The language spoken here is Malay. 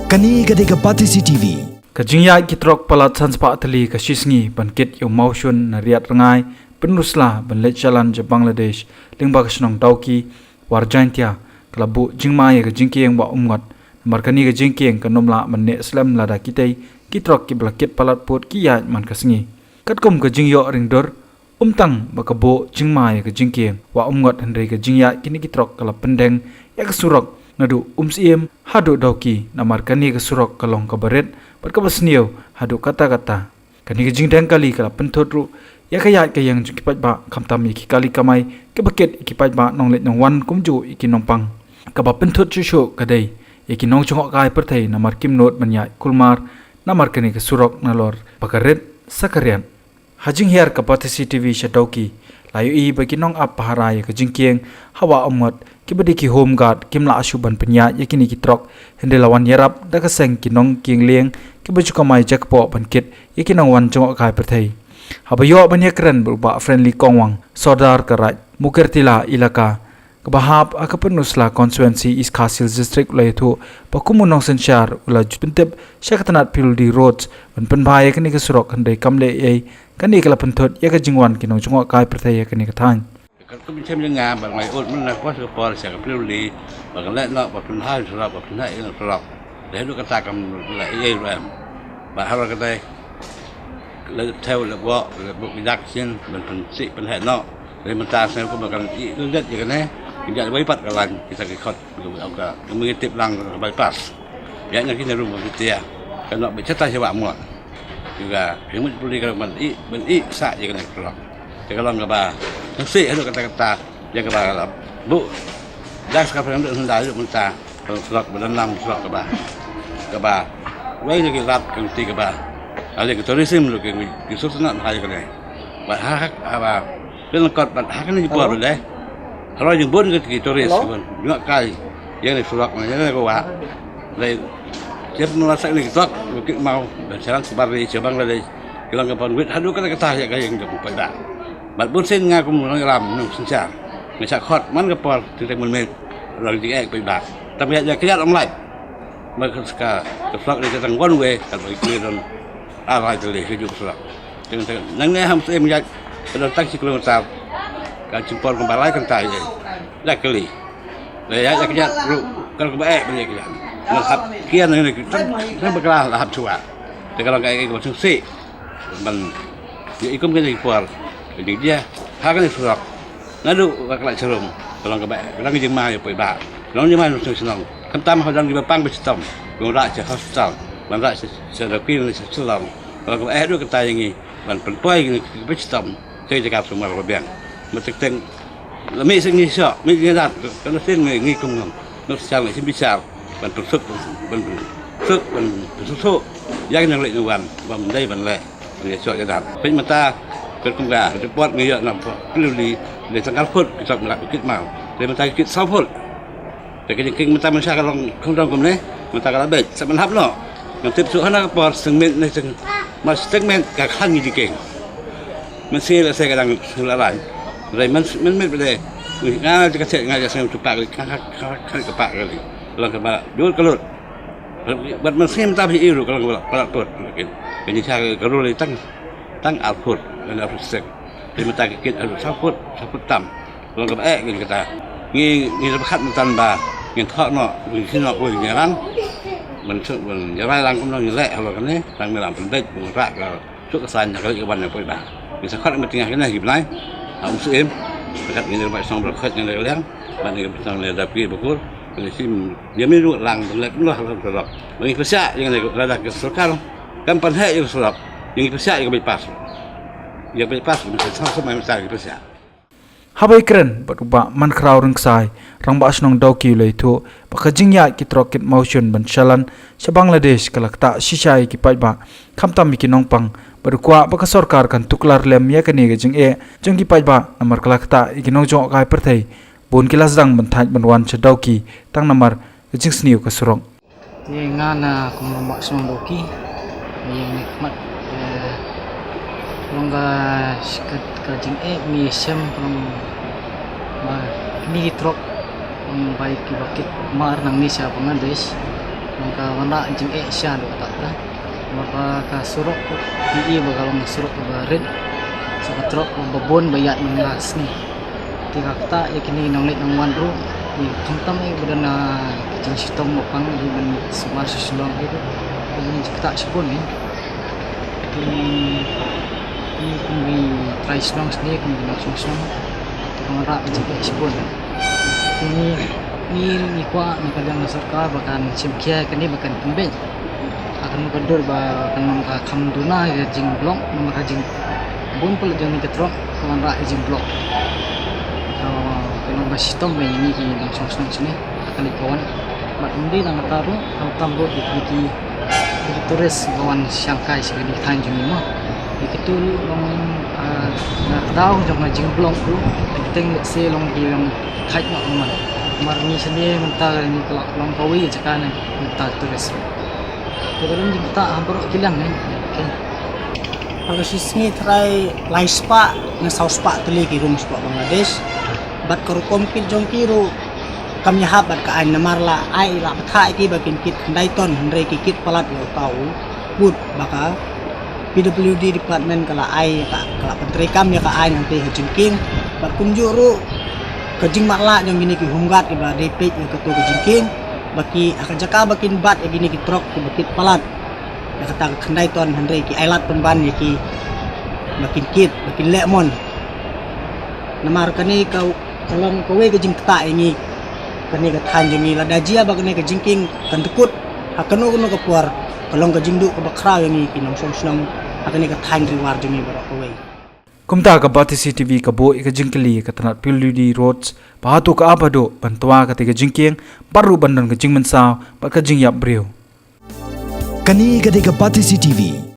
Kani gadega Patisi TV. Kajingya kitrok palat sanspa atali kasisngi bankit yung mausyun na riat rangay penusla banlet jalan je Bangladesh lingba kasnong tauki warjaintia kalabu jingmaya kajingki yang ba umngat markani kajingki yang kanomla manne islam lada kitai kitrok kiblakit palat put kiyat man kasngi katkom kajingyo ringdor umtang bakabo jingmaya kajingki yang wa umngat hendai kajingya kini kitrok kalap pendeng ya kesurok ngadu siem hadu dauki namar kani kesurok kalong kabaret berkabasniau hadu kata-kata kani kejingdang kali kala pentotru ya kayat kayang kipat ba kamtam iki kali kamai kebaket kipat ba nonglet nong wan kumju iki nongpang kaba pentot chuchu kadai iki nong chongok kai perthai namar kimnot manya kulmar namar kani kesurok nalor pakaret sakarian hajing hiar ka Patisi TV shadauki layu i bagi nong ap paharai kejingkieng hawa omot kibadiki home guard kimla asuban penya yakini kitrok hendelawan yarap dakaseng kinong kingleng kibajuka mai jakpo bankit yakinong wan jongok kai perthai habayo banya keren berupa friendly kongwang sodar karat mukertila ilaka kabahap akapenusla konsuensi East Khasil district layathu pakumunong sensyar ula jutentep syakatanat pildi roads ban penbaya kini kesurok hendai kamle ai kani kala pentot yakajingwan kinong jongok kai perthai yakini katangก็เป็นเช่นยังงานบางไงอุดมันนะเพราะสปอร์ตเสียกับเรื่องลีบางแรกเนาะแบบเป็นท่าสลับแบบเป็นท่าเองสลับเดี๋ยวดูกระตากำไหลเองแรงบางครั้งก็ได้เลยเท่าเลยว่าเลยบุกยักษ์เช่นเป็นสิเป็นแห่เนาะเลยมันตาเสียก็เหมือนกันเรื่องเด็ดอย่างนี้อย่างจะไว้ปัดกันลันที่สักคนเอากระมือติดลังใบปัสอย่างนี้ในรูปมันเตี้ยกันเนาะเป็นชัดตาฉบับหมดjuga yang boleh kalau men sa je kena keluar kalau enggak ba nasi ada kata-kata yang kata bu dah sekarang dah hendak duduk mentah selak berenam selak ke ba wei ni kita kan tiga ba ada ke tourism lu ke susah nak hari kena ba hak apa dengan kot ba hak ni buat boleh kalau yang bon ke turis pun juga kali yang ni selak yang ni ko ba lai siap merasa ni kita mau berjalan sebagai cabang dari kilang kapal wit hadu kata-kata yang cukup padaบัดบุญเส้นงากุมน้องรำนุ่งสินชาไม่ใช่ขอดมันก็พอถึงแต่มันเม็ดเราจริงๆไปบาดแต่ไม่อยากขยันออกไล่มันก็สกัดกับสลักเลยจะตั้งวันเวกับอีกทีนึงอะไรตัวเล็กคือยุบสลักจึงนั่งเนี่ยทำเส้นมันอยากเราตั้งชิคกี้พายการจุดปอนกับอะไรกันตายเลยแรกกะลีเลยอยากขยันรู้กันก็แอบไปเลยขยันนะครับเกี้ยนนี่ทั้งบกล้าทำชั่วแต่ก็เราไอ้กับซึ่งซี่มันอีกก็ไม่ได้พอjadi dia hak ni surak ngadu kelak cerum kalau ke orang jemaah ya pebak orang jemaah senang kentam orang di bapang bestom orang rak hospital orang rak serapi ni selang kalau ke dua kata yang ni dan perempuan ni bestom saya cakap semua lebih metek lami sing ni sok mi ngat kalau sing ni kumang nak sang ni bisa ban tusuk ban susuk yang lek nuan ban dai ban lek ni sok jadat pen mata berkembang, buat ngejak nampak peluli, dari tanggal pun kita melak bukit mau, dari mentari bukit sampul, dari king mentari masyarakat orang kondang kumne, mentari kalabek, sama hap no, yang tip suhan nak por segmen ni mas segmen kakhan ni king, masih lah saya kadang sularan, dari men berde, ngah jika saya ngah jasa untuk pak kali kepak kali, kalau kepak dua kelut, buat masih mentari iru kalau kepak pelat put, jadi saya kalau tăng output dan output thì mình ta cái output tầm rồi các người ta nghe nó khát một tần bà nghe thọ nọ mình khi nọ của nhà lăng mình sự mình nhà vai lăng cũng nó như lẹ hoặc là cái này đang làm phân tích một rạc là chút cái sàn nhà cái bạn này coi bà mình sẽ khát một tiếng cái này kịp lái ông sự em các người bạn xong rồi khát như này lắm bạn này xong này đặc biệt một chút mình xin nhớ mấy ruộng lăng lại cũng là rồi mình phải xả như này là đặt cái số cao không căn bản hệ như số yang persia yang bypass bisa sama macam persia habai keren berupa man kraw rengsai rang ba asnong dauki leitu pakajingya kitrokit motion banchalan sa Bangladesh kalakta sisai ki paiba khamtam mi kinongpang berkwa baka sarkar kan tuklar lem ya kani gejing jong ki paiba namar kalakta ikinong jong kai perthai bon kilas dang banthaj banwan sa dauki tang namar gejing sniu ka surong ye ngana kum ma asnong dauki ye nikmat Longga sikat kajing mi sem from ni trok baik bakit mar nang ni sa Bangladesh maka wala jing Asia do ta maka ka surok di bagalong surok barit sa katrok babon bayat mengas ni tiga kata yakini nang let nang wan ru ni kamtam ai bedana jing sitong mapang di ben semar sesulang itu ini kita sipun ni ini kami try senang sendiri kami nak senang pengarap macam sipun ini kuat nak kadang sarkar bahkan simkia kini bahkan pembej akan mengkadur bahkan mengkam duna jing blok maka jing bun pula jing ketrok pengarap jing blok kalau masih tom ini nak senang sini akan dikawan mat undi nang taru tambo di turis kawan Shanghai sekali kan jing mah itu long nak tahu jangan jing blok tu penting se long di long khai nak man mar ni sendiri mentah ni long kawi cakap ni mentah turis kemudian kita hampir kilang ni okey kalau sini try lai spa na South Spa tuli ki room spa Bangladesh bat kor kompil jong kiru kami habat ka an namarla ai la thai ki bakin kit dai ton hendre ki kit palat yo tau put baka PWD department kala ai kala pentrekam ya ka ai nanti jingking bat kunjuru kejing makla yang gini ki hunggat iba DP yang ketua kejingking baki akan jaka bakin bat yang gini ki trok ki bakit palat ya kata kendai ton hendre ki ailat penban ya ki bakin kit bakin lemon namar kani kau kalong kowe kejing kata ini kani ka thanjungi la dajia bakne kejingking kan tekut akano kono ka puar kalong kejing du ka bakra yang ki nong som snong akani ka than riwar jungi bara kowe kumta ka Batisi TV ka bo ka jingkeli ka tanat PWD roads pahatu ka abado bantua ka tiga jingking baru bandan ka jingmensaw ba ka jingyap breu Kani ka Batisi TV